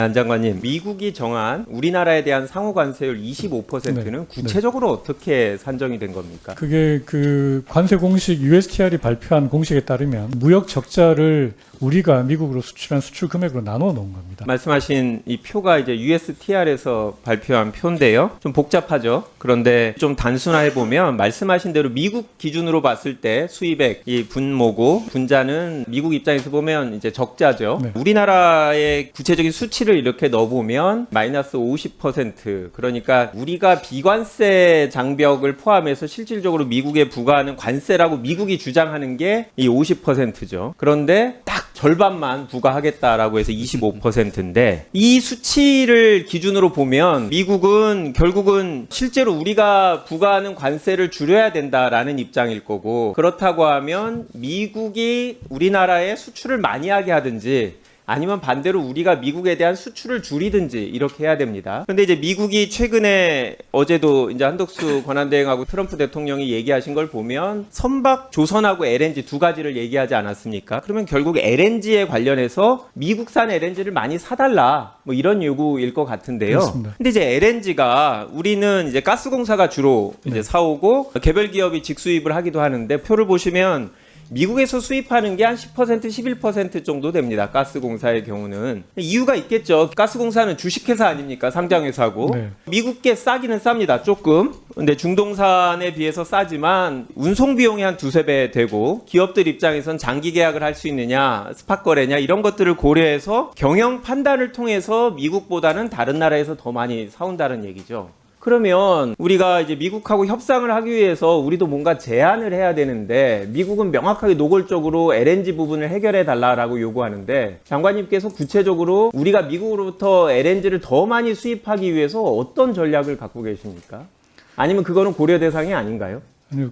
안 장관님, 미국이 정한 우리나라에 대한 상호 관세율 25%는 구체적으로 어떻게 산정이 된 겁니까? 그게 그 관세 공식 USTR이 발표한 공식에 따르면 무역 적자를 우리가 미국으로 수출한 수출 금액으로 나눠 놓은 겁니다. 말씀하신 이 표가 이제 USTR에서 발표한 표인데요. 좀 복잡하죠. 그런데 좀 단순화해 보면 말씀하신 대로 미국 기준으로 봤을 때 수입액 이 분모고 분자는 미국 입장에서 보면 이제 적자죠. 네. 우리나라의 구체적인 수치를 이렇게 넣어보면 마이너스 50%. 그러니까 우리가 비관세 장벽을 포함해서 실질적으로 미국에 부과하는 관세라고 미국이 주장하는 게 이 50%죠. 그런데 딱 절반만 부과하겠다라고 해서 25%인데 이 수치를 기준으로 보면 미국은 결국은 실제로 우리가 부과하는 관세를 줄여야 된다라는 입장일 거고, 그렇다고 하면 미국이 우리나라에 수출을 많이 하게 하든지 아니면 반대로 우리가 미국에 대한 수출을 줄이든지 이렇게 해야 됩니다. 근데 이제 미국이 최근에 어제도 이제 한덕수 권한대행하고 트럼프 대통령이 얘기하신 걸 보면 선박 조선하고 LNG 두 가지를 얘기하지 않았습니까? 그러면 결국 LNG에 관련해서 미국산 LNG를 많이 사달라 뭐 이런 요구일 것 같은데요. 그렇습니다. 근데 이제 LNG가 우리는 이제 가스공사가 주로 이제 사오고 개별 기업이 직수입을 하기도 하는데 표를 보시면 미국에서 수입하는 게 한 10%, 11% 정도 됩니다. 가스공사의 경우는. 이유가 있겠죠. 가스공사는 주식회사 아닙니까? 상장회사고. 네. 미국계 싸기는 쌉니다. 조금. 근데 중동산에 비해서 싸지만 운송 비용이 한 두세 배 되고, 기업들 입장에선 장기 계약을 할 수 있느냐, 스팟 거래냐 이런 것들을 고려해서 경영 판단을 통해서 미국보다는 다른 나라에서 더 많이 사온다는 얘기죠. 그러면 우리가 이제 미국하고 협상을 하기 위해서 우리도 뭔가 제안을 해야 되는데 미국은 명확하게 노골적으로 LNG 부분을 해결해 달라라고 요구하는데, 장관님께서 구체적으로 우리가 미국으로부터 LNG를 더 많이 수입하기 위해서 어떤 전략을 갖고 계십니까? 아니면 그거는 고려 대상이 아닌가요? 아니요,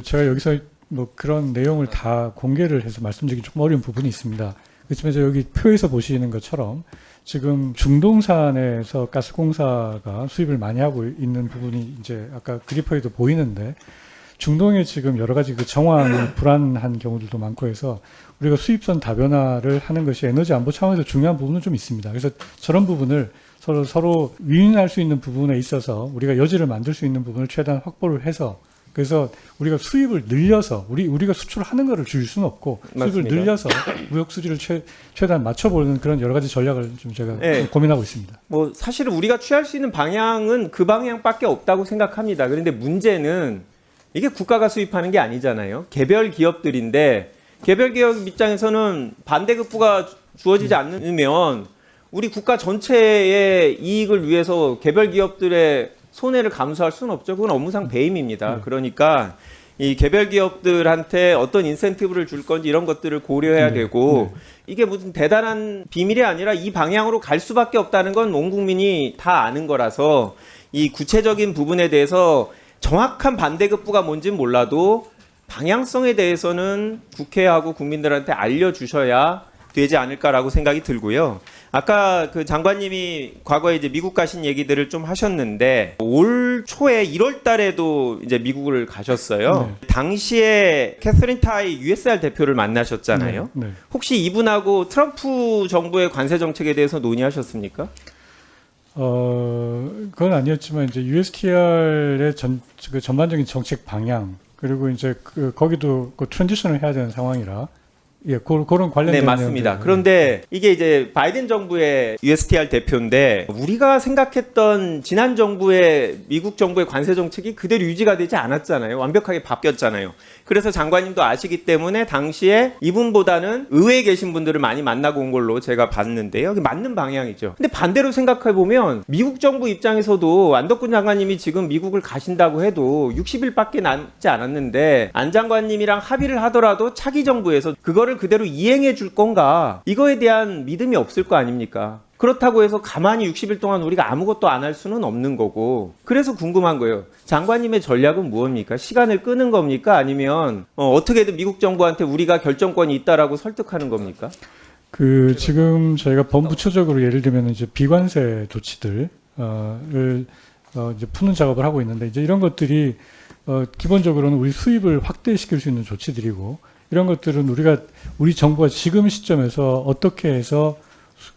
제가 여기서 뭐 그런 내용을 다 공개를 해서 말씀드리기 조금 어려운 부분이 있습니다. 그렇지만 여기 표에서 보시는 것처럼 지금 중동산에서 가스공사가 수입을 많이 하고 있는 부분이 이제 아까 그래프에도 보이는데, 중동에 지금 여러 가지 그 정황이 불안한 경우들도 많고 해서 우리가 수입선 다변화를 하는 것이 에너지 안보 차원에서 중요한 부분은 좀 있습니다. 그래서 저런 부분을 서로 윈윈할 수 있는 부분에 있어서 우리가 여지를 만들 수 있는 부분을 최대한 확보를 해서, 그래서 우리가 수입을 늘려서 우리가 수출하는 거를 줄일 수는 없고 맞습니다. 수입을 늘려서 무역 수지를 최대한 맞춰보는 그런 여러 가지 전략을 좀 제가 네. 고민하고 있습니다. 뭐 사실은 우리가 취할 수 있는 방향은 그 방향밖에 없다고 생각합니다. 그런데 문제는 이게 국가가 수입하는 게 아니잖아요. 개별 기업들인데 개별 기업 입장에서는 반대급부가 주어지지 않으면 우리 국가 전체의 이익을 위해서 개별 기업들의 손해를 감수할 수는 없죠. 그건 업무상 배임입니다. 그러니까 이 개별 기업들한테 어떤 인센티브를 줄 건지 이런 것들을 고려해야 되고, 이게 무슨 대단한 비밀이 아니라 이 방향으로 갈 수밖에 없다는 건 온 국민이 다 아는 거라서 이 구체적인 부분에 대해서 정확한 반대급부가 뭔지는 몰라도 방향성에 대해서는 국회하고 국민들한테 알려주셔야 되지 않을까라고 생각이 들고요. 아까 그 장관님이 과거에 이제 미국 가신 얘기들을 좀 하셨는데 올 초에 1월 달에도 이제 미국을 가셨어요. 네. 당시에 캐서린 타이 USR 대표를 만나셨잖아요. 네. 혹시 이분하고 트럼프 정부의 관세 정책에 대해서 논의하셨습니까? 그건 아니었지만 이제 USTR의 그 전반적인 정책 방향, 그리고 이제 거기도 그 트랜지션을 해야 되는 상황이라, 예, 그런 관련된. 네, 맞습니다. 내용들. 그런데 이게 이제 바이든 정부의 USTR 대표인데 우리가 생각했던 지난 정부의 미국 정부의 관세 정책이 그대로 유지가 되지 않았잖아요. 완벽하게 바뀌었잖아요. 그래서 장관님도 아시기 때문에 당시에 이분보다는 의회에 계신 분들을 많이 만나고 온 걸로 제가 봤는데요. 맞는 방향이죠. 근데 반대로 생각해 보면 미국 정부 입장에서도 안덕근 장관님이 지금 미국을 가신다고 해도 60일밖에 남지 않았는데 안 장관님이랑 합의를 하더라도 차기 정부에서 그거를 그대로 이행해 줄 건가, 이거에 대한 믿음이 없을 거 아닙니까? 그렇다고 해서 가만히 60일 동안 우리가 아무것도 안 할 수는 없는 거고, 그래서 궁금한 거예요. 장관님의 전략은 무엇입니까? 시간을 끄는 겁니까? 아니면 어떻게든 미국 정부한테 우리가 결정권이 있다라고 설득하는 겁니까? 지금 저희가 범부처적으로 예를 들면 이제 비관세 조치들을 이제 푸는 작업을 하고 있는데, 이제 이런 것들이 기본적으로는 우리 수입을 확대시킬 수 있는 조치들이고, 이런 것들은 우리 정부가 지금 시점에서 어떻게 해서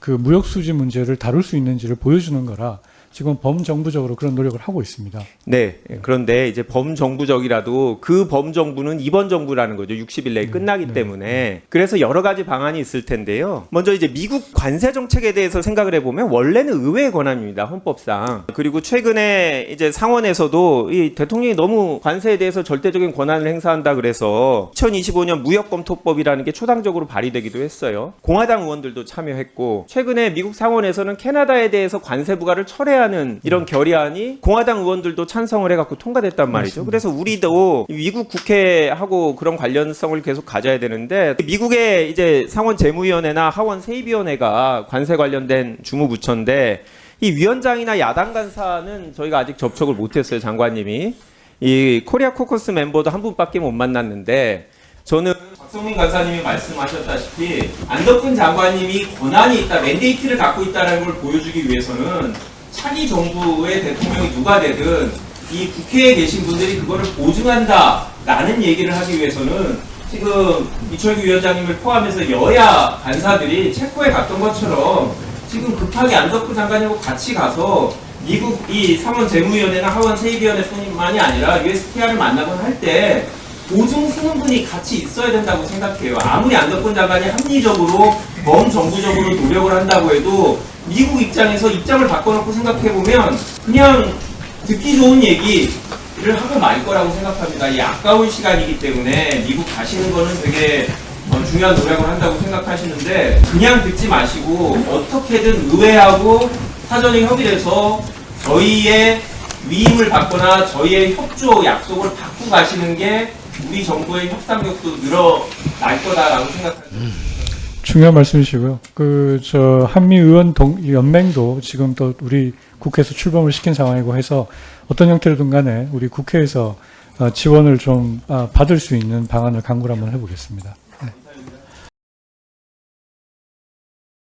그 무역 수지 문제를 다룰 수 있는지를 보여주는 거라 지금 범정부적으로 그런 노력을 하고 있습니다. 네. 그런데 이제 범정부적이라도 그 범정부는 이번 정부라는 거죠. 60일 내에 끝나기 때문에. 그래서 여러 가지 방안이 있을 텐데요. 먼저 이제 미국 관세 정책에 대해서 생각을 해보면 원래는 의회의 권한입니다. 헌법상. 그리고 최근에 이제 상원에서도 이 대통령이 너무 관세에 대해서 절대적인 권한을 행사한다 그래서 2025년 무역검토법이라는 게 초당적으로 발의되기도 했어요. 공화당 의원들도 참여했고 최근에 미국 상원에서는 캐나다에 대해서 관세 부과를 철회하는 이런 결의안이 공화당 의원들도 찬성을 해갖고 통과됐단 말이죠. 맞습니다. 그래서 우리도 미국 국회하고 그런 관련성을 계속 가져야 되는데 미국의 이제 상원 재무위원회나 하원 세입위원회가 관세 관련된 주무부처인데 이 위원장이나 야당 간사는 저희가 아직 접촉을 못했어요. 장관님이 이 코리아 코커스 멤버도 한 분밖에 못 만났는데 저는 박성민 간사님이 말씀하셨다시피 안덕근 장관님이 권한이 있다, 맨데이트를 갖고 있다는 걸 보여주기 위해서는 차기 정부의 대통령이 누가 되든 이 국회에 계신 분들이 그거를 보증한다라는 얘기를 하기 위해서는 지금 이철규 위원장님을 포함해서 여야 간사들이 체코에 갔던 것처럼 지금 급하게 안덕근 장관님하고 같이 가서 미국 이 상원 재무위원회나 하원 세입위원회뿐만이 아니라 USTR을 만나곤 할 때 보증 쓰는 분이 같이 있어야 된다고 생각해요. 아무리 안덕근 장관이 합리적으로 범정부적으로 노력을 한다고 해도 미국 입장에서 입장을 바꿔놓고 생각해보면 그냥 듣기 좋은 얘기를 하고 말 거라고 생각합니다. 이 아까운 시간이기 때문에 미국 가시는 거는 되게 중요한 노력을 한다고 생각하시는데 그냥 듣지 마시고 어떻게든 의회하고 사전에 협의해서 저희의 위임을 받거나 저희의 협조 약속을 받고 가시는 게 우리 정부의 협상력도 늘어날 거다라고 생각합니다. 중요한 말씀이시고요. 한미 의원 연맹도 지금 또 우리 국회에서 출범을 시킨 상황이고 해서 어떤 형태로든 간에 우리 국회에서 지원을 좀 받을 수 있는 방안을 강구를 한번 해보겠습니다. 네.